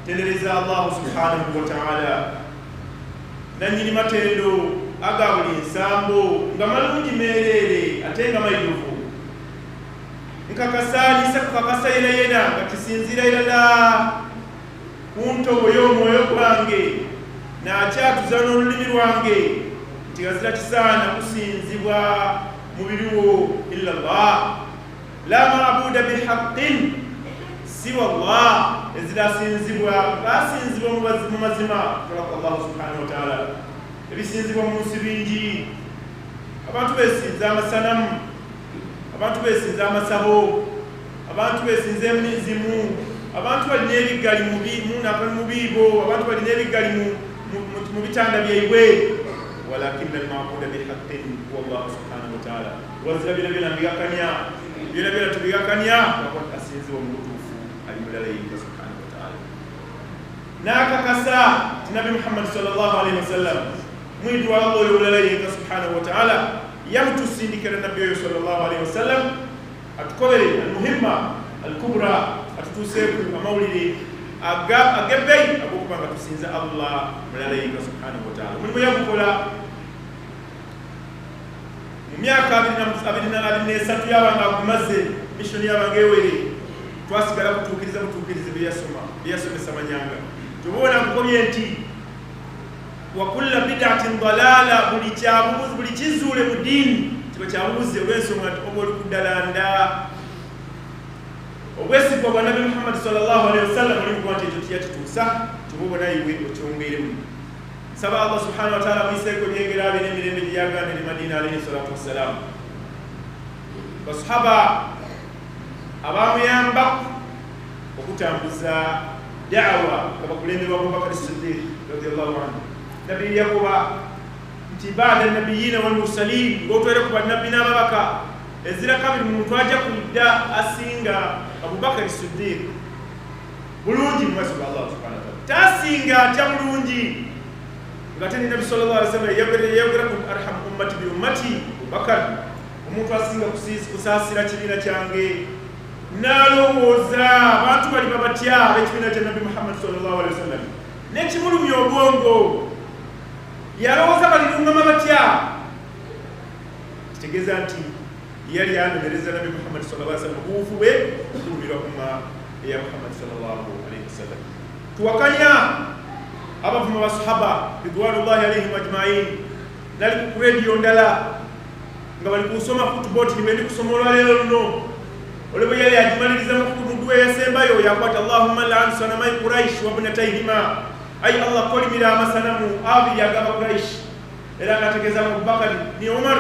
tendereza Allah subhanahu wa ta'ala nanyini matendo agabuli nsambo nga malungi merere atenga mayidufu nkakasaalisa kukakasa yena nga kisinzira irala kuntobo y'omwoyo gwange nakyatuza n'olulimi lwange nti gazira kisaana kusinzibwa mubiriwo illa Allah la maabuda bihaqqin siwa Allah ezirasinzibwa basinzibwa mu mazima tulaka Allah subhanahu wa ta'ala ebisinzibwa mu nsi bingi abantu besinza amasanamu abantu besinza amasabo abantu besinza emizimu abantu balina ebigali mu biibo abantu balina ebigali mu bitanda byaibwe walakin al-maabuda bihaqqin huwa Allah subhanahu wa ta'ala wazira bila mbigakanya bila tubigakanya kwa asinzibwa mu butuufu ali mulala yinga subhanahu wa ta'ala nakakasa nabi Muhammad sallallahu alaihi wasallam mwidu wa Allah yulala yinga subhanahu wa ta'ala yamutusindikira nabi sallallahu alaihi wasallam atukobere almuhimma alkubra atutuseku amawulire agabei agokubanga tusinza Allah mulala yinga subhanahu wa ta'ala mulimu yakukola mu myaka 23 yabanga akumaze mission yabanga ewere twasigala kutukiriza byasomesa manyanga tubona kukobye nti wa kullu bid'atin dalala buli kizule mu dini kiba kyabuze olw'ensonga obuli kudalanda obwesigwa bwa Nabi Muhammad sallallahu alaihi wasallam oli kwante ekyo tiyatutuusa tubona iwe okyongeremu saba Allah subhanahu wa ta'ala mwiseko byengera abe n'emirembe gyaganda ne Madina alayhi salatu wassalam basahaba abamuyamba okutambuza da'wa kabakulemberwa Abubakar Siddiq radiyallahu anhu nabi yakuba nti baada nabiyina wal mursalin ngotwere kuba nabi n'ababaka ezira kabiri muntu ajja kudda asinga Abubakar Siddiq bulungi mwasi wa Allah subhanahu wa ta'ala tasinga atya bulungi ngateni nabi sallallahu alaihi wasallam yabira ku arham ummati bi ummati Abubakar omuntu asinga kusasira kibina kyange nalowooza abantu bali babatya ab'ekibiina kya Nabi Muhammad sallallahu alaihi wasallam nekimulumya obwongo yalowooza balirungama batya kitegeeza nti yali anomereza Nabi Muhammad sallallahu alaihi wasallam obuufu bwe okulumirwa kuma eya Muhammad sallallahu alaihi wasallam tuwakanya abavuma basahaba ridwanullahi alaihim ajmain nali ku radio ndala nga bali kusoma football nibendi kusoma olwaleero luno olebo yali ajimaliriza mukudwe yasembayo yakwata Allahumma la'an sanamai Quraish wa bunatayhima ay Allah kolimira amasanamu abi yagaba Quraish era ngategeza mu Bakari ni Umar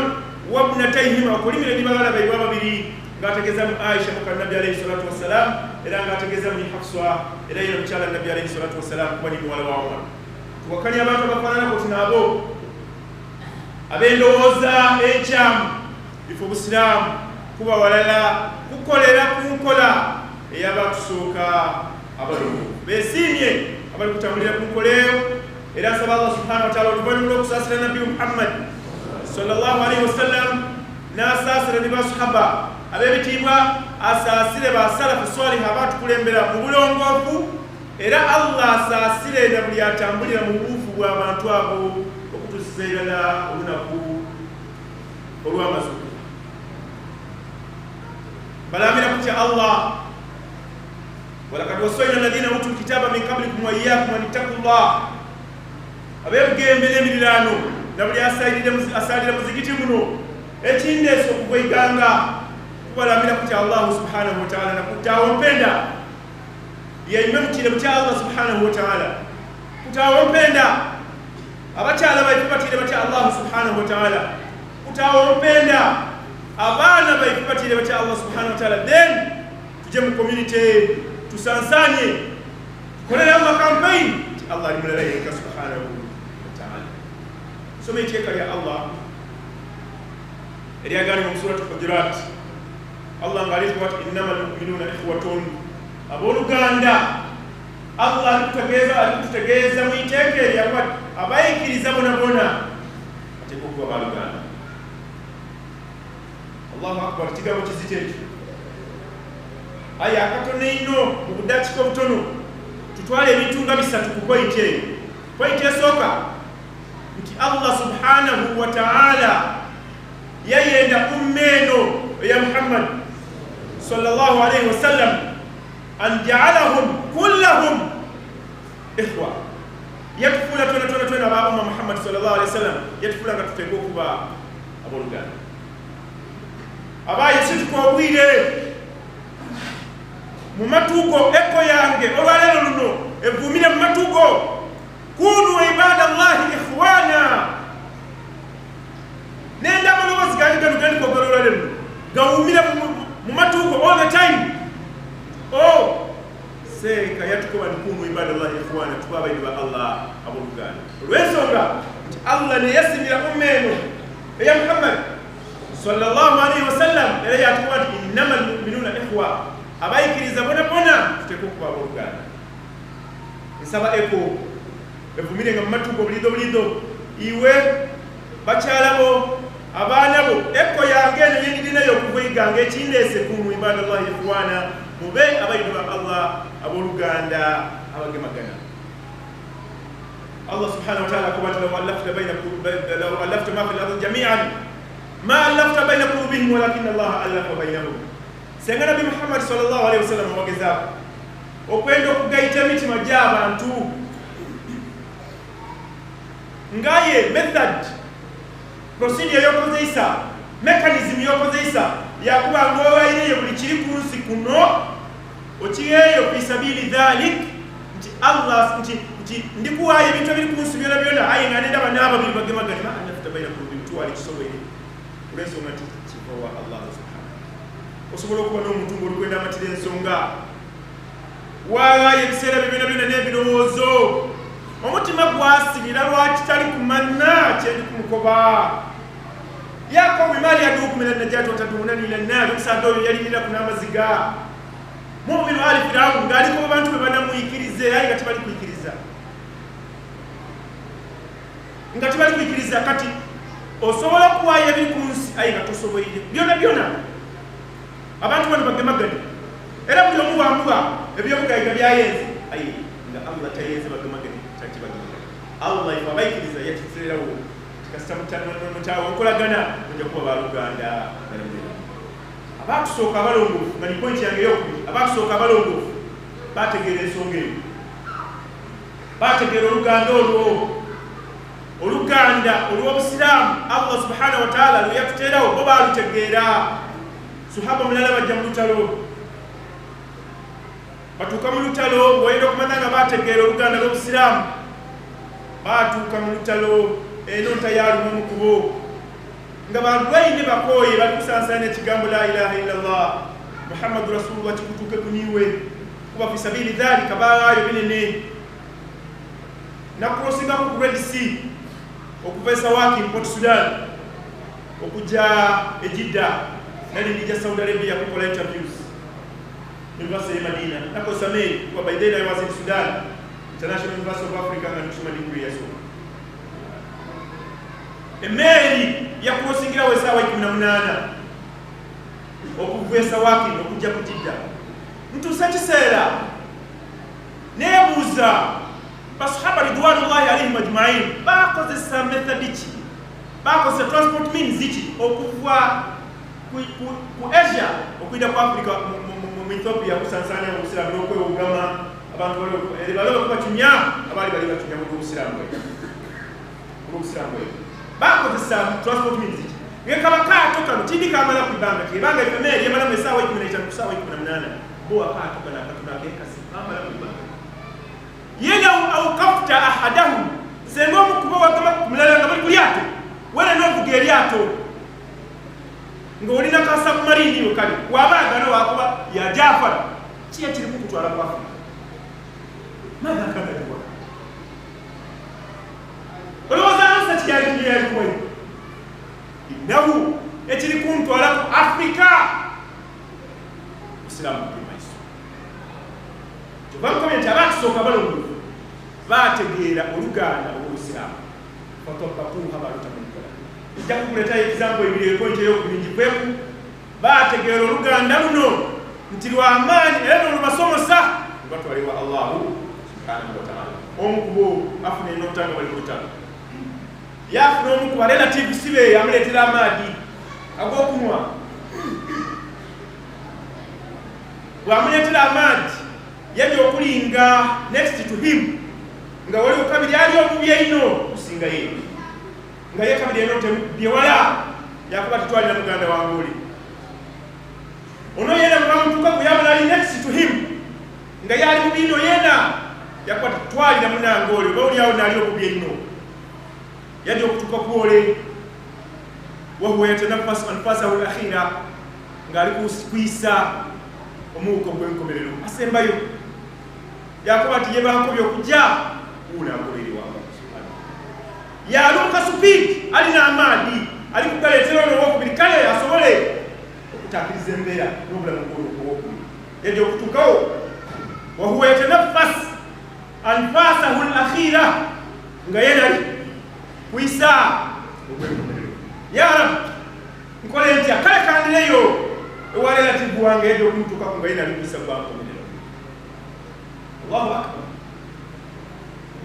wa bunatayhima kolimira dibagala bayi babiri ngategeza mu Aisha muka Nabi alayhi salatu wassalam era ngategeza mu Hafsa era yino mchala Nabi alayhi salatu wassalam kwa ni wala wa Umar tuwakanya abantu bafanana ko tunabo abendooza ekyam ifo Busiramu kuba walala kukolera kunkola eyabatusooka abalongo besimye abali kutambulira kunkoleyo era asaba Allah subhanahu wa ta'ala oluvannyuma lw'okusaasira Nabi Muhammad sallallahu alaihi wasallam n'asaasira ne basahaba ab'ebitiibwa asaasire basalafu salih abatukulembera mu bulongoofu era Allah asaasire na buli atambulira mu buufu bw'abantu abo okutuusiza irala olunaku olw'amazuku balamira kutya Allah walakad wasayna alladhina utul kitaba min qablikum wa iyyakum an ittaqullah abebugembe n'emirirano na buli asalira muzigiti muno ekindeso okukweganga kubalamira kutya Allah subhanahu wa ta'ala na kutawompenda yeimemukire kutya Allah subhanahu wa ta'ala kutawompenda abakyala baifubatire batya Allah subhanahu wa ta'ala kutawompenda abana baifubatire batya Allah subhanahu wa ta'ala then tuje mu community tusansanye kolera mu campaign Allah alimulala yeka subhanahu wa ta'ala some cheka ya Allah eriya gani mu surah Hujurat Allah ngalito wat innamal mu'minuna ikhwatun aboluganda Allah alitutegeza mu itekeri yakwat abayikiriza bona atekugwa baluganda Allahu akbar kigabo kiziteki aya akatone ino mukudachiko butono tutwale ebitunga bisatu ku point eyo. Point esooka nti Allah subhanahu wa ta'ala yayenda ummeno ya Muhammad sallallahu alayhi wa sallam an ja'alahum kullahum ikhwa. Yatufula twena ba umma Muhammad sallallahu alayhi wa sallam yatufula nga tutego kuba aboluganda abaye situkobwire mu matugo eko yange olwalero luno evumire mu matugo kunu ibadallahi ikhwana nenda malobozi gani kogololero gawumire mu matugo all the time. Seka yatukoba kunu ibadallahi ikhwana tubabaidi ba Allah aboluganda olwensonga Allah ne yasimira ummeno ya Muhammad sallallahu alayhi wa sallam era yatukoba innamal mu'minuna ikhwa abayikiriza bona tutekukuba aboluganda. Nsaba eko evumire nga mumatugo bulido iwe bakyalabo abaanabo eko yange eno yendirinayo okuvuyiga ekindese kunu ibadallahi ikhwana mube abayidu ba Allah aboluganda abagemagana. Allah subhanahu wa ta'ala akubati law allafta ma fil ardi jami'an ma allafta bayna qulubihim walakin Allah allafa bainahum. Senga Nabi Muhammad sallallahu alayhi wa sallam wagezako okwenda okugaita emitima gy'abantu ngaye method procedure yokozeisa mechanism yokozeisa yakuba ngowayireyo buli kiri ku nsi kuno okiyeyo fi sabili dhalik nti Allah nti ndikuwayo ebintu ebiri ku nsi byona aye nga nenda bana ababiri bagemagana ma annafta baina qulubihim tuwali kisobwere olwensonga nti kivawa Allah subhanahu osobola okuba n'omuntu ng'olikwenda amatira ensonga waayo ebiseera byona n'ebirowoozo omutima gwasibira lwakitali kumanna kyendi kumukoba yako wimali yaduku mina najatu watadunani ila nari kusando yalilira kuna maziga mu'minu ali firaun ngaliko abantu bebana muikirize ayi ngati bali kuikiriza kati osobola kuwaye bikunsi ayi ngatosoboyire byona abantu bano bagemagani era buli omu bwamuba ebyobugayiga byayenze ayi nga Allah tayenze bagemagani takibagemagani Allah ifabaikiriza yatifirirawo kasita mutawo okolagana ojja kuba baluganda balemera. Abatusooka abalongoofu nga ni point yange eyokubiri, abatusooka abalongoofu bategeera ensonga eyo, bategeera oluganda oluganda olw'obusiraamu Allah subhanahu wa ta'ala lwe yatuteerawo bo baalutegeera. Sahaba mulala bajja mu lutalo batuuka mu lutalo ng'oyenda okumanya nga bategeera oluganda lw'obusiraamu batuuka mu lutalo eno tayari mukubo nga balwaine bakoye balikusansana ekigambo la ilaha illallah Muhammadu rasulullah kikutuke kuniwe kuba fi sabili dhalika baayo binene nakurosinga ku Red Sea okuvesa waki Port Sudan okuja Ejidda nali nija Saudi Arabia kukola interviews University ya Madina nako samei kwa by then I was in Sudan International University of Africa na kusoma degree ya somo. Emeri ya kurosingira wesawa 18 okuvesa waki okujja kutidda mtu sakiseera nebuuza basahaba ridwanullahi alayhim ajma'in bakozesa method ki bakozesa transport means ki okuva ku Asia okuida ku Africa mu Ethiopia kusansanya obusiramu n'okwewugama abantu balo kubatumya abali bali batumya mu busiramu bakozesa transport means ki ngekaba kaato kano tindika amala kubanga kibanga ifemeri yamala mu esawa 15 kusawa 18 bo akaato kana katunage kasi amala kubanga yena au kafta ahadahu sengo mukuba wakama kumulala ngabali kulyato wala novuga eryato ngolina ka submarine yo kali wabaga no wakuba ya Jafar kiya kiri kutwala kwa Afrika mada kana kwa oloza ansa kiyali kwa inahu ekiri kuntwala ku Afrika Uislamu kimaiso tubanko bya abasoka balongo bategeera oluganda olw'Uislamu fotopapuha balutamukola ijja kuleta example ibiri ekonje yo kubinjikweku bategeera oluganda luno nti lwa amaani era n'olubasomosa batwaliwa Allahu subhanahu wa ta'ala omukubo afune n'otanga bali kutaka yafuna omukuba relative sibe yamuletera amaadi ag'okunywa bwamuletera amaadi yajja okulinga next to him nga waliwo kabiri ali omubi ennyo kusinga ye nga ye kabiri eno temukubye wala yakuba tutwalira muganda wange oli ono yena mubamutuka kuyabula ali next to him nga ye ali mubi nnyo yena yakuba tutwalira munange oli oba oliawo naali omubi ennyo yajja okutuka kwole wahuwa yatanaffasu anfasahu al-akhira ng'ali kuyisa omuwuka gw'enkomerero asembayo yakuba ati ye bakobye okujja unagobererwa yaluka supiidi alina amaadi ali kugaleetera ono owokubiri kale asobole okutakiriza embeera n'obulamu bw'owokubiri yajja okutuukawo wahuwa yatanaffas anfasahu al-akhira nga ye nali kuyisa ogw'enkomerero ya rabi nkole ntya kale kandireyo ewa relative wange yajja okumutuukako nga ye nali kuyisa gwa nkomerero Allahu akbar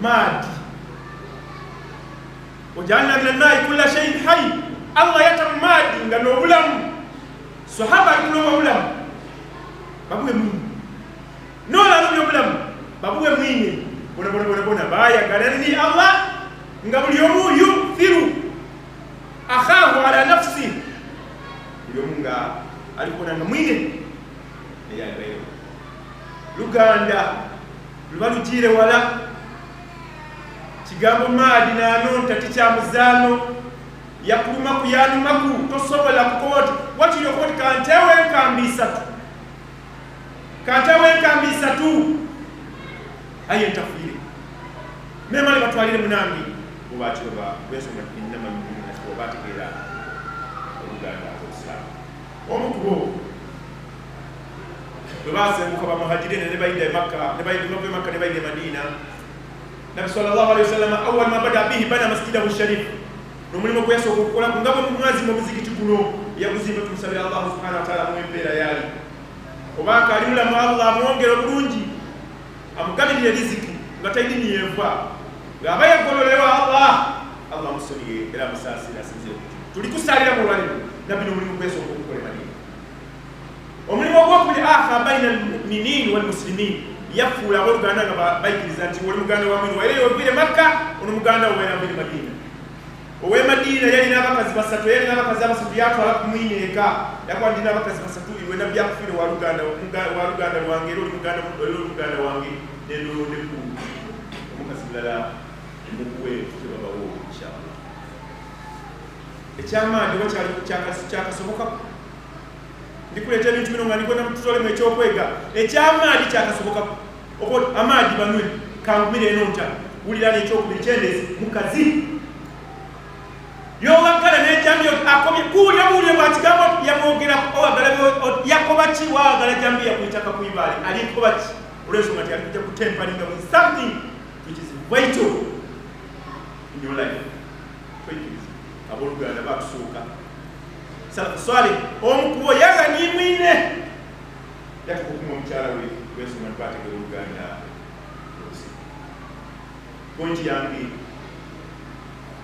maadi wajalna min almai kulla shay'in hayy Allah yatam maadi nga n'obulamu sahaba alikuloba obulamu babuwe mwine n'olalumya obulamu babuwe mwine bona bayagala ni Allah nga buli omu yukthiru akhahu ala nafsi buli omu nga alikubona nga mwine eyagayo luganda luba lugiire wala kigambo maadi n'anonta tikyamuzaano yakulumaku yanumaku tosobola kukooti wakiri okuba ti kanteewo enkambi isatu aye ntafiire memale batwalire munambi obakiroba bensonga innama minnafi obategeera oluganda olusiraamu omukubo bwe basenguka bamuhajirine ne bayida Makka ne bayida Madina Nabi sallallahu alayhi wa sallam awwal ma bada bihi bana masjidahu sharif n'omulimu gwe yasooka okukola ku ngabo mumwazima omuzikiti guno yaguzimba tumusabira Allah subhanahu wa ta'ala mu embeera yali obanga ali mulamu Allah amwongere obulungi amugabirire riziki nga tayidini yenva ng'aba yaggololerwa Allah musonyiye era amusaasira asinzire tuli kusaalira mu lwalimu nabbi n'omulimu gwe yasooka okukola Madina omulimu ogwokubiri akha baina almuminin walmuslimin yafuula aboluganda nga bayikiriza nti oli muganda wa mwini waire yovire Makka ono muganda waire avire Madina owe Madina yalina abakazi basatu yalina abakazi abasatu yatwala ku mwini eka yakuba ndina abakazi basatu iwe nabbi akufiire wa luganda lwange era oli muganda wange nendolondeku omukazi mulala mukuwe tebabawo inshallah ekyamaani oba kyakasoboka ndikuleeta ebintu bino nga ndikwenda mututolemu ekyokwega ekyamaadi kyakasoboka oba amaadi banywe kangumire enonta wulira n'ekyokubiri kyendeezi mukazi yowagala n'ejambi akobye kuwulya bwakigambo yamwogera owagala yakoba ki wawagala jambi yakuyitaka kuibaale alikoba ki olwensonga nti alikujja kutempalinga with something which is vital in your life twekiriza abooluganda batusooka salafu swale omukubo yaga ni mwine yatuka okuma omukyala we wensonga ntibategera oluganda pointi yange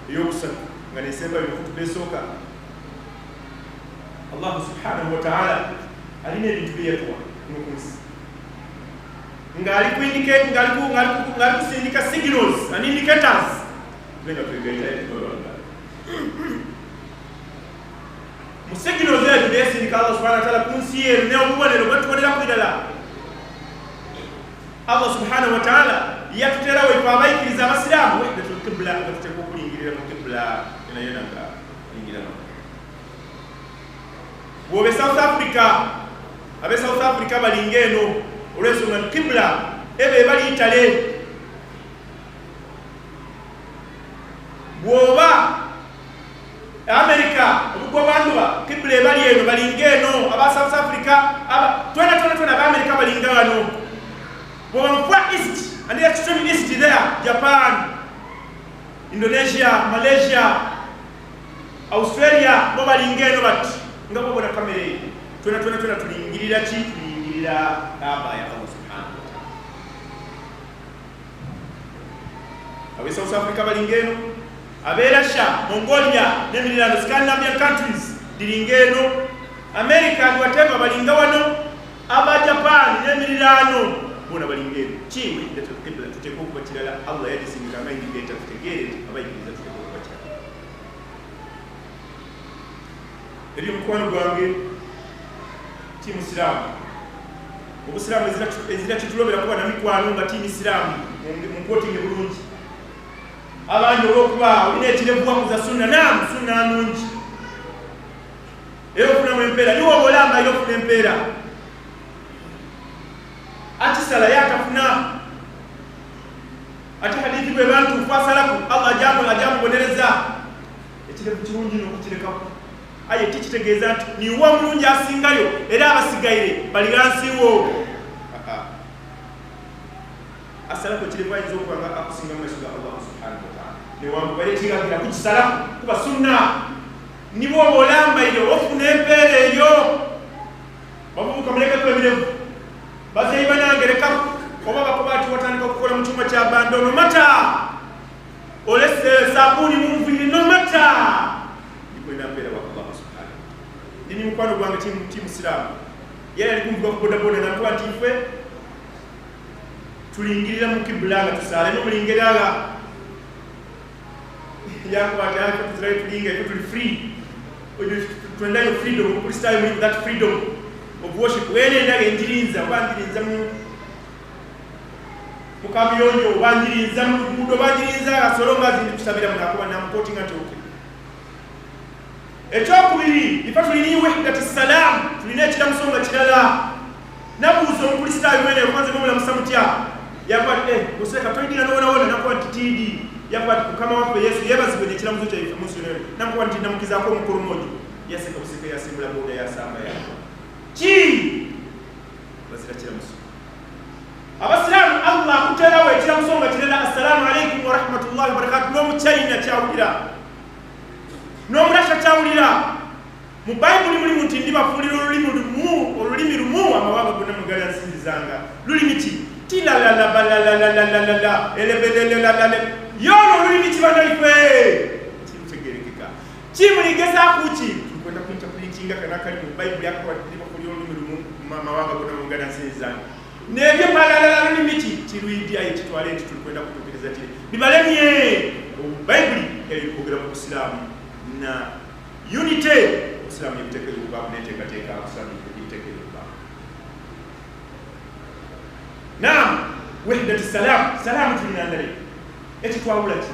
eyokusatu nga nesembayo mukutuba esooka Allah subhanahu wa ta'ala alina ebintu byeyatuwa nokunsi ng'ali kusindika signals and indicators tulenga twegaita musignals ezo byesindika Allah subhanahu wa ta'ala kunsi yeero neobubonero bwetubonera kwirala Allah subhanahu wa ta'ala yatuterawo ife abayikiriza abasiraamu kibla nga tuteeka okulingirira mu kibla yonayona nga lingiramo bw'obe South Africa abe South Africa balinga eno olw'ensonga nti kibla ebe ebali Itale bw'oba America obugwabanduba kibla ebali eno balinga eno aba South Africa twena aba America balinga wano bw'oba mu Far East and the extreme east there Japan, Indonesia, Malaysia, Australia bo balinga eno bati nga bo bona kamere twena tulingirira ki tulingirira aba ya Allah subhanahu wa ta'ala abe South Africa balingeno, abe Russia, Mongolia n'emiriraano Scandinavian countries dilingeno, America and whatever balinga wano, aba Japan n'emiriraano bona balingeno. Kiwe ndatokebla tuteko kubakirala Allah yadisinga indicator tutegere abayigiriza tuteko kubakirala. Eri mukwano gwange ti Musiramu. Obusiramu ezira kitulobera kuba na mikwano nga ti Musiramu munkotinge bulungi. Abantu olwokuba olina ekirevuwaku za sunna namu sunna nungi. Era ofuna mu empeera niwo olamba era ofuna empeera. Ati sala yatafuna. Ati hadithi bwe bantu fasalaku Allah ajamubonereza. Ekirevu kirungi n'okukirekaku. Aye tikitegeeza nti niwo mulungi asingayo era abasigaire bali wansiwo. Asalaku ekirevu ayinza okuba nga akusinga mu maaso ga Allah subhanahu wa ta'ala. Newangu bali ekiragira kukisalaku kuba sunna. Nibo olamba iyo ofuna empeera eyo. Bavubuka mulekeko emirevu. Bazeyi banangereka oba bakoba ati watandika okukola mu kyuma kya bando no mata. Olese sabuni mu nviiri no mata. Ndikwenda mpeera wa Allah subhanahu. Ndini mukwano gwange ti Musiramu. Yeye alikumbuka ku bodaboda n'atuwa nti ffe tulingirira mu kibula nga tusaale n'omulingirira yakwata yako tuzirayo tulinga eko tuli free. Twendayo freedom, okulistaayo muri that freedom of worship. Wene ndaga enjirinza banjirinza mu kamyonyo banjirinza mu luguudo banjirinza asolonga zindi tusabira munakuba namukoti nga toke. Ekyokubiri ifa tulina wahdatu salam, tulina ekiramusonga kirala. Nabuuza omukulistaayo wene kwanza mumulamusa mutya yakwata oseka toyidira nowonawona nakuba nti tidi yakwata mukama waffe Yesu yebazibwe n'ekiramuzo kyaife musulero namukuba nti namukizaako omukolo mmoja yaseka buseka yasimbula boda yasamba yako ki bazira kiramuso. Abasiraamu Allah akuterawo ekiramuso nga kirala assalamu alaikum wa rahmatullahi wa barakatuh. N'omuchina kyawulira n'omurasha kyawulira. Mu Bayibuli mulimu nti ndibafuulira olulimi lumu amawanga gonna mugala nsinzizanga. Lulimi ki? Tilalalabalalalalala elebelelelala yono olulimi kibanaife kimutegerekeka kimuligezaku ki tulikwenda kuinterpretinga kana kali mu Bayibuli ndibafuulira olulimi lumu amawanga gonna mugala nsinzizanga. Nebyo palalala lulimi ki kirwidi ayi kitwale nti tulikwenda kutuukiriza kiri bibalemye. Bayibuli yayogera ku Busiraamu na unity. Busiraamu yebiteekerezo okuba neteekateeka Busiraamu yebiteekerezo okuba. Naam, wahdatu salam, salamu tulina ndale ekitwawula ki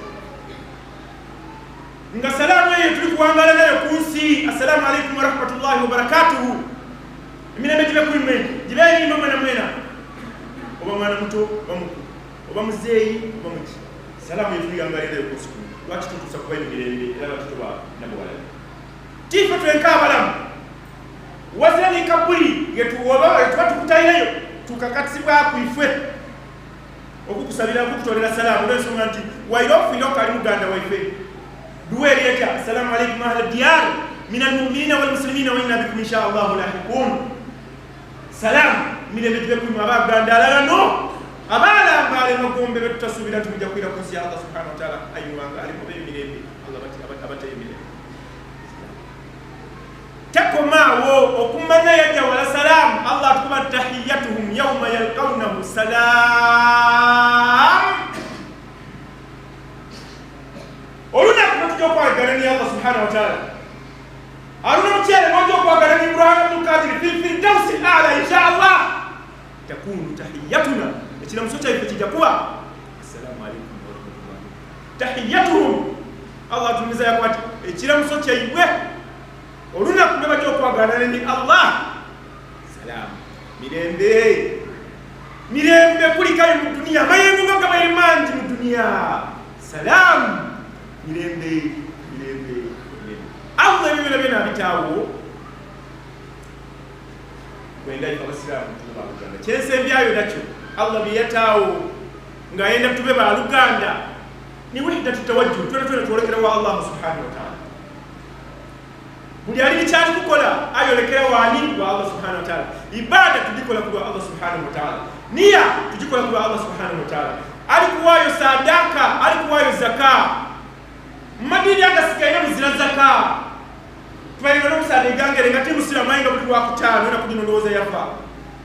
nga salamu eyo tuli kuwangala nayo ku nsi. Assalamu alaikum wa rahmatullahi wa barakatuhu. Emirembe gibe kuli mmwe gibe erimba mwena mwena oba mwana muto oba mukulu oba muzeeyi oba muki. Salamu eyo tuliyangala nayo ku nsi kuno lwaki tutuusa kuba emirembe era batuto ba nabawala tife twenka abalamu wazira ni kabuli yetuwoba tuba tukutayirayo tukakatisibwaku ife okukusabira okukutolera salamu n'ensonga nti wairofuire okali muganda waife duweri etya assalamu alaikum ahla diyar min almuminina walmuslimina wa inna bikum insha allahu lahiqun. Salamu mirembe gibe kulimu abaganda alala no abalambale magombe betutasuubira nti mujja kwira ku nsi ya Allah subhanahu wa ta'ala ayiwanga alimu bemirembe Allah abatayo mirembe. Takomaawo okumanya yajja wala salamu Allah atukuba tahiyyatuhum yawma yalqawnahu salam. Olunaku natujja okwagala ni Allah subhanahu wa ta'ala. Aluna mukyere n'ojja okwagala ni Ibrahim ibn Qadir fi firdawsi al-a'la insha Allah. Takunu tahiyyatuna ekiramuso kyaife kijja kuba assalamu alaikum wa rahmatullahi. Tahiyyatuhum Allah atumiza yakwati ekiramuso kyaiwe olunaku ne bajja okwagala ni Allah salamu mirembe. Mirembe kulikayo mu duniya mayengo nga gabaire mangi mu duniya. Salamu mirembe mirembe mirembe. Allah ebibera byonna abitaawo kwenda abasiraamu tuba Luganda kyensembyayo nakyo Allah biyataawo ng'ayenda tube ba Luganda ni wahdatu tawajjuh twena twolekera wa Allah subhanahu wa ta'ala. Buli ali kyali kukola ayolekera wani wa Allah subhanahu wa ta'ala. Ibada tujikola kwa Allah subhanahu wa ta'ala. Nia tujikola kwa Allah subhanahu wa ta'ala. Alikuwayo sadaka alikuwa tubalina n'omusaada egangere nga timusiramu aye nga buli lwakutaano era kugino ndowooza yafa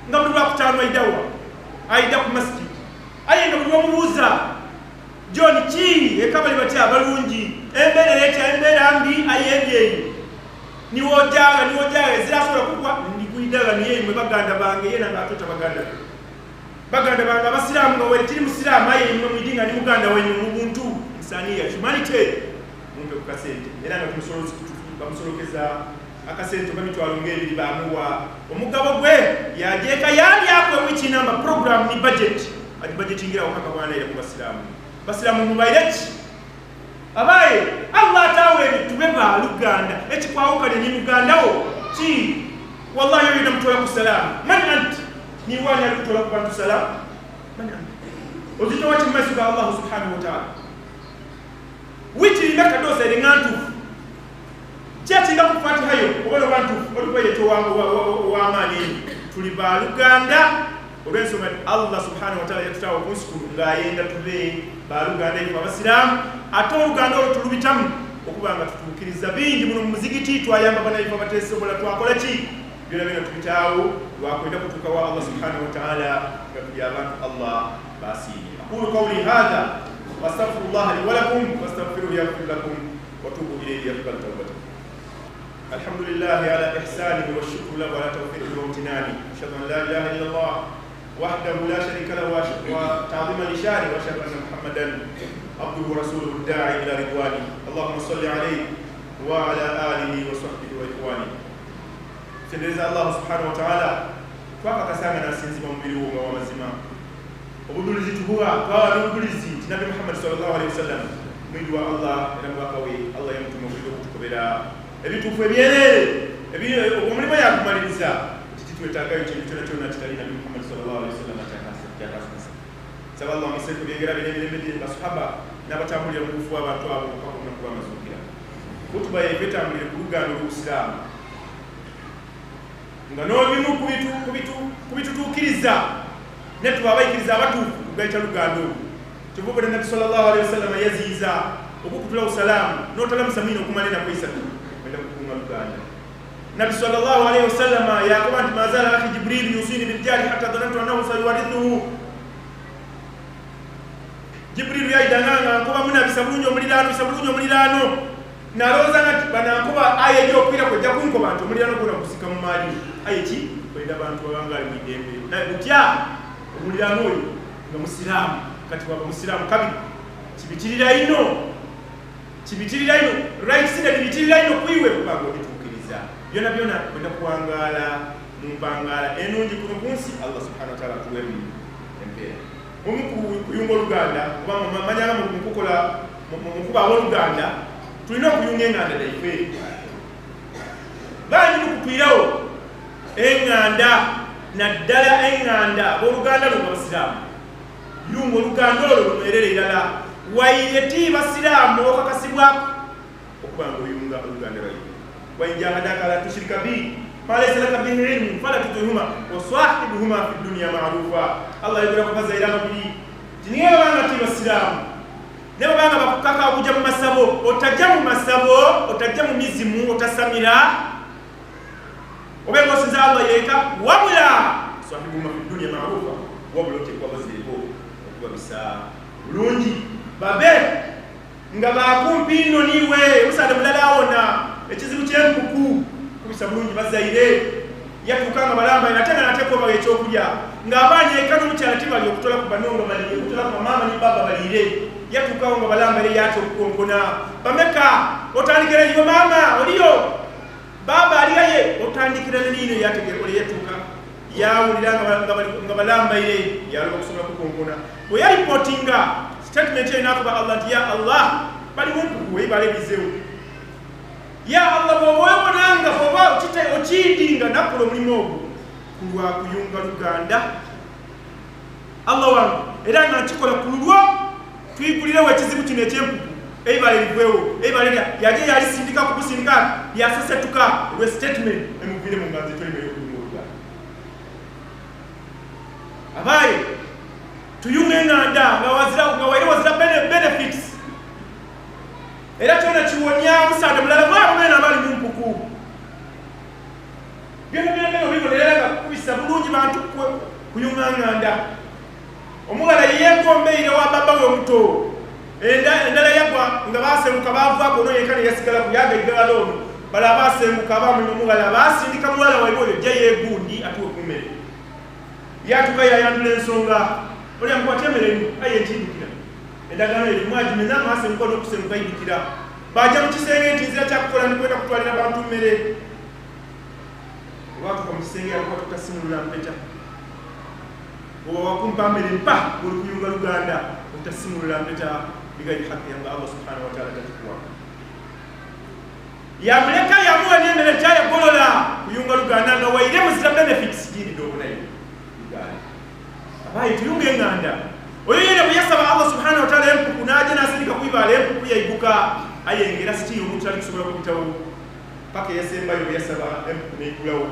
nga buli lwakutaano aidawa aida ku masjid aye nga buli lwomubuuza John ki ekabali batya abalungi embeera ereeta embeera mbi ayebyeyo niwojaga zirasobola kugwa ndikuidaga niye mwe baganda bange yena ngaatota baganda bange abasiraamu nga wali tiri musiraamu aye mwe mwidinga ni muganda wenyu mubuntu insaniya humanity mumpe ku kasente era nga bamusolokeza akasente kamitwalo ng'ebiri bamuwa omugabo gwe yajeeka yali akwemu ekinamba program ni budget ati budget ingira wakaka bwana ira ku basiraamu mubaire ki abaye Allah tawe tube ba Luganda ekikwawukane ni Muganda wo ki wallahi yina mtola ku salam man ant ni wani alitola ku bantu salam man ant ozito wati masuka Allah subhanahu wa ta'ala witi limeka dosa ile ngantu chati nga kufuati hayo obolo bantu olukwaye to wangu wa amani tuli ba Luganda olwensonga Allah subhanahu wa ta'ala yatutawo kunsikulu ngayenda tube ba Luganda ifa abasiraamu ate oluganda olwo tulubitamu okubanga tutuukiriza bingi muno mu muzigiti twayamba banaifa bateesobola twakola ki byona byona tubitaawo lwakwenda kutuuka wa Allah subhanahu wa ta'ala nga tuli abantu Allah basiimye aqulu qawli hadha wastaghfirullah li wa lakum wastaghfiruhu yaghfir lakum wa tubu ilayhi yaqbal tawbatakum alhamdulillahi ala ihsanihi wa shukru lahu ala tawfiqihi wa imtinani ashhadu an la ilaha illa Allah wahdahu la sharika lahu wa ta'zima li sha'ni wa ashhadu anna Muhammadan عبده ورسوله الداعي الى رضوانه اللهم صل عليه وعلى اله وصحبه واخوانه سيدنا الله سبحانه وتعالى kwaka kasanga nasinzima mubiri wo wa mazima obudulizi tubuwa kwa obudulizi nabi Muhammad sallallahu alaihi wasallam mwidi wa Allah era mwakawe Allah yamutuma mwidi okutukobera ebitufu ebyerere ebiyo omulimo yakumaliriza tititwetagayo ekintu kyona kyona kitali nabi Muhammad sallallahu alaihi wasallam atakasa Allah amuseko byengera binemirembe basahaba n'abatambulira mu kufu abantu abo bakakuna kuba mazukira kutuba yebetambulire ku luganda olw'obusiraamu nga n'obimu kubitutuukiriza ne tuba abayikiriza abatuufu kugaita luganda olwo kivubula Nabi sallallahu alaihi wasallam yaziiza okukutula osalaamu n'otalamusa mwine okumalena kwisatu wenda kukunga luganda Nabi sallallahu alaihi wasallam yakoba nti mazala akhi Jibril yusini biljari hatta dhanantu annahu sayuwarithuhu Jibril yaidanganga nkuba muna bisabulunyo omuliraano nalooza nati banankuba aye ejo okwira kwejja kunkoba nti omuliraano gona kusika mu maali aye ki kwenda bantu babanga ali mwidembe naye butya omuliraano oyo nga musiraamu kati waba musiraamu kabi kibitirira ino right side bibitirira ino kwiwe kubanga obituukiriza byona byona kwenda kuwangaala mu mpangaala enungi kuno kunsi Allah subhanahu wa ta'ala tuwemu empeera kuyunga oluganda kuba manyanga mukukola mukuba oluganda tulina okuyunga enganda daife bangi mukutwirawo enganda naddala enganda oluganda luba basiraamu yunga oluganda olwo lumerere irala waireti basiraamu okakasibwa okuba nga oyunga oluganda lwaife wainjahadaka la tushirika bi فليس لك به علم فلا تطعهما وصاحبهما في الدنيا معروفا الله يقول لك فزايلا بي تنيه وانا تي الاسلام nebo banga bakukaka okuja mu masabo otajja mu mizimu otasamira obengo sinza Allah yeka wabula sahibuhuma fi dunya ma'rufa wabula kwa baziriko okuba bisa bulungi babe nga bakumpi ino niwe musade mulala ona ekizibu kyempuku kubisa bulungi bazaire yatukanga balamba inatenga nateko bawe ekyokulya ngabanye ekano mukyala tibali okutola ku banongo bali okutola ku mama ni baba balire yatukanga nga balamba ile yacho okukonkona bameka otandikira yo mama oliyo baba aliye otandikira nino yategere oli yatuka yawuliranga nga balamba ile yalo kusoma kukonkona bwe ya reportinga statement enako ba Allah ya Allah bali mungu we bale bizeu ya Allah boboyo nanga boba ochidinga nakulo mulimo kulwa kuyunga luganda Allah wangu era nakikola kulwa twigulire wekizibu kino ekyempuku eibale libwewo eibale yaje yali sindika kukusindika yasesetuka lwe statement emuvire mu nganzi tuli meyo kulwa abaye tuyunga nganda nga wazira benefits era kyona kiwonya musade mulala mwamena bali mumpuku buto endala yagwa nga basenguka bavaako ono yekka ne yasigala ku yaga eggala ono bala basenguka abamunyumugala basindika muwala waibwe oyo jja yeegundi atuwe ku mmere yatuka yayandula ensonga olya mukwate emmere aye ntindukira endagaano eri mwagimenya maasenguka n'okusenguka yidukira bajja mu kisenge nti nzira kyakukola ndikwenda kutwalira bantu mmere olwatuka mu kisenge yakuba tutasimulula mpeta oba wakumpa mmere mpa oli kuyunga Luganda utasimulula mpeta bigairi haki yanga Allah subhanahu wa ta'ala tatikuwa yamuleka yamuwa n'emmere kyayagolola kuyunga Luganda nga waire muzira benefits giri dobunayo Luganda abaye tuyunga enganda oyo yene bwe yasaba Allah subhanahu wa ta'ala empuku n'ajja n'asirika kuibaala empuku yaibuka ayengera sitiri omuntu ali kusobola kubitawo paka yasembayo bwe yasaba empuku n'eigulawo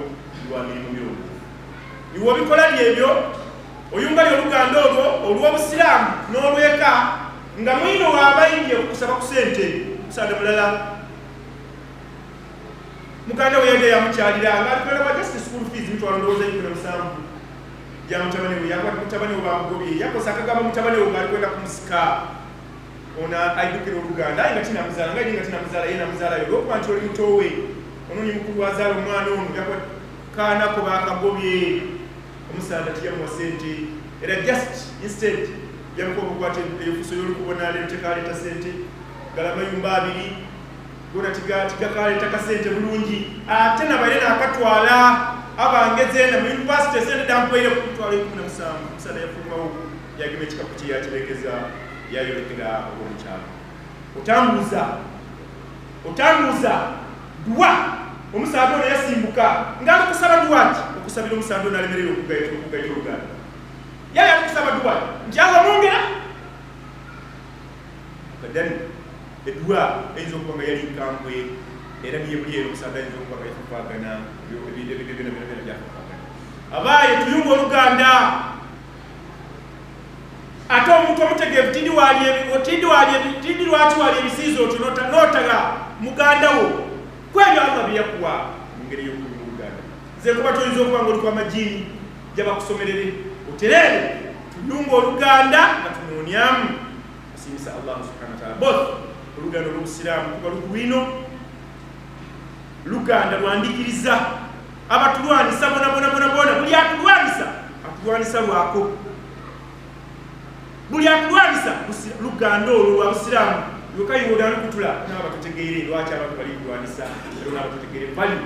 lwa mirimu byona iwe bikola lyebyo oyunga ly'Oluganda olwo olw'obusiraamu n'olweka nga mwino waabayingi okusaba ku sente kusanda mulala muganda we yadde yamukyalira nga alikwera just school fees mitwalo ndowooza yikumi musanvu gya mutabani we yakwata mutabani we bamugobye yakosa akagamba mutabani we ngaalikwenda kumusika ona aidukira Oluganda aye nga tinamuzaala nga nga tinamuzaala ye namuzaalayo olwokuba nti oli mutowe ono ni mukulu wazaala omwana ono yakwakaanako bakagobye omusanda tiyamuwa sente era just instead yamukoba okwata efuso y'olukubona leero tekaleeta sente gala mayumba abiri gona tigakaleeta kasente bulungi ate nabaire naakatwala abangezeena mu yunivasite sente dampwaire kumutwala 17 omusanda yafumawo yagema ekikapu kye yakirekeza yayolekera obwomukyalo otambuza dwa omusaadde ono yasimbuka ngaali kusaba dwaki okusabira omusaadde ono alemerera okugaita Oluganda yali ali kusaba dwaki nti Allah mwongera kadani edwa eyinza okuba nga yali nkambwe era niye buli ero omusaadde ayinza okuba nga yafafaagana ebintu byonna byafafaagana abaaye tuyunga Oluganda ate omuntu omutegeevu tindi lwaki wali ebisiizo otyo n'otaga muganda wo kwebyo Allah bye yakuwa mu ngeri y'okuyunga Oluganda nze kuba toyinza okuba nga oli kw'amajiini gyabakusomerere oterere tuyunga Oluganda nga tunoonyamu asiimisa Allah subhanahu wa ta'ala both Oluganda olw'obusiraamu kuba lukwino Luganda lwandikiriza abatulwanisa bona buli atulwanisa lwako buli atulwanisa Luganda olwo lwa busiraamu yokayiwola alukutula n'abatutegeere lwaki abantu bali kulwanisa era n'abatutegeere bali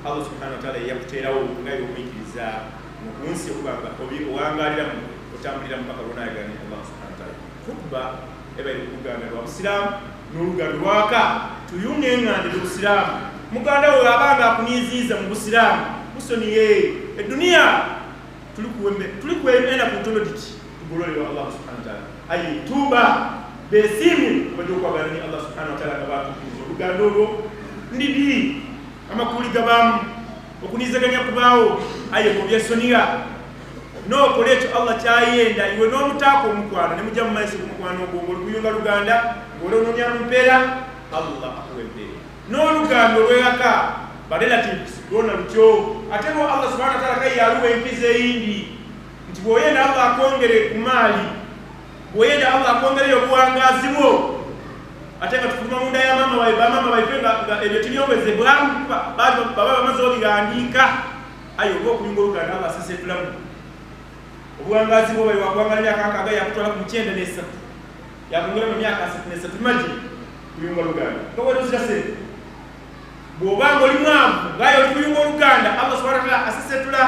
Allah subhanahu wa ta'ala yakuteerawo nga y'omuyigiriza mu nsi okuba nga owangaliramu otambulira mu mpaka lw'onaayagane Allah subhanahu wa ta'ala kuba ebaire ku Luganda lwa busiraamu n'Oluganda lwaka tuyunga enganda y'obusiraamu muganda we abanga akuniiziiza mu busiraamu musoniye eduniya tulikuwemena ku ntono diki tugolole wa Allah subhanahu wa ta'ala ayi tuba besimu bajja okwagala ni Allah subhanahu wa ta'ala nga baatukuza Oluganda olwo ndidi amakuli gabamu okunizaganya kubaawo aye mubyesonera n'okola ekyo Allah kyayenda iwe n'omutaako omukwano ne mujja mu maaso kumukwano ogwo ng'oli kuyunga Luganda ng'oli onoonya mu mpeera Allah akuwa empeera n'Oluganda olwewaka barelatives lwona lutyo ate lwo Allah subhanahu wa ta'ala kaye yaluwa empiza eyindi nti bw'oyenda Allah akwongere ku maali bw'oyenda Allah akwongereyo obuwangazi bwo ate nga tufuluma munda ya bamama baife nga ebyo tibyongezebwamu baba bamaze obiwandiika aye oba okuyunga Oluganda Allah asesetulamu obuwangazi bwo bali wakwangala myaka nkaaga yakutwala ku 93 yakongera mu myaka 33 maji kuyunga Luganda toweruzira sente bw'obanga oli mwavu ngaye oli kuyunga Oluganda Allah subhanahu wa ta'ala asesetula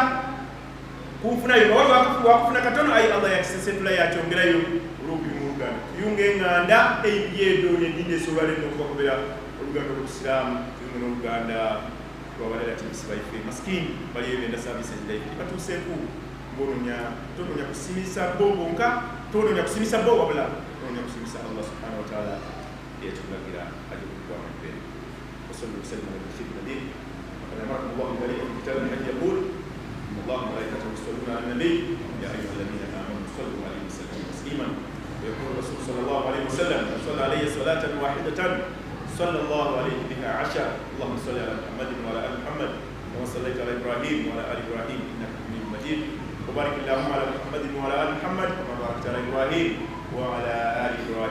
kunfunayo nga wali wakufuna katono ayi Allah yakisesetula yakyongerayo olw'okuyunga Oluganda tuyunga enganda eyibyedo yedinde esolwale n'okubakobera Oluganda olw'obusiraamu tuyunga n'Oluganda lwabalelativisi baife masikini bali ebenda services daife batuuseeku tononya kusimisa bo bonka tononya kusimisa bo wabula tononya kusimisa Allah subhanahu wa ta'ala yekulagira aje kukwama mbere وصلوا وسلموا على النبي الكريم وقد امركم الله بذلك في كتابه الذي يقول ان الله وملائكته يصلون على النبي يا ايها الذين امنوا صلوا عليه وسلموا تسليما ويقول الرسول صلى الله عليه وسلم من صلى عليه صلاه واحده صلى الله عليه بها 10 اللهم صل على محمد وعلى ال محمد كما صليت على ابراهيم وعلى ال ابراهيم انك حميد مجيد وبارك اللهم على محمد وعلى ال محمد كما باركت على ابراهيم وعلى ال ابراهيم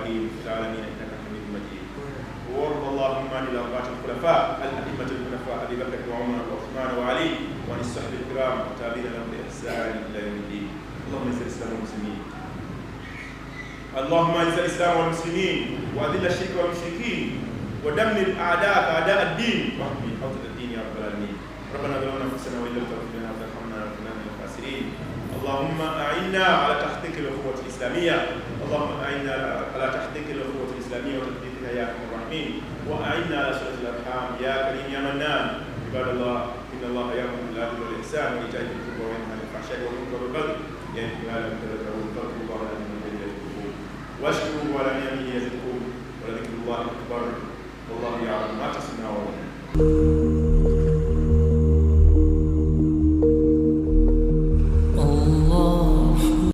عن الأربعة الخلفاء الأئمة الخلفاء أبي بكر وعمر وعثمان وعلي وعن الصحابة الكرام والتابعين لهم بإحسان إلى يوم الدين. اللهم اعز الإسلام والمسلمين. اللهم اعز الإسلام والمسلمين وأذل الشرك والمشركين ودمر أعداء أعداء الدين واحمي حوزة الدين يا رب العالمين. ربنا ظلمنا أنفسنا وإن لم تغفر لنا وترحمنا لنكونن من الخاسرين. اللهم أعنا على تحقيق الأخوة الإسلامية. اللهم أعنا على تحقيق الأخوة الإسلامية وتثبيتها يا أرحم الراحمين. وأعنا على صلة الأرحام يا كريم يا منان. عباد الله إن الله يأمر بالعدل والإحسان وإيتاء ذي القربى وينهى عن الفحشاء والمنكر والبغي يعظكم لعلكم تذكرون. فاذكروا الله العظيم الجليل يذكركم واشكروه على نعمه يزدكم ولذكر الله أكبر والله يعلم ما تصنعون.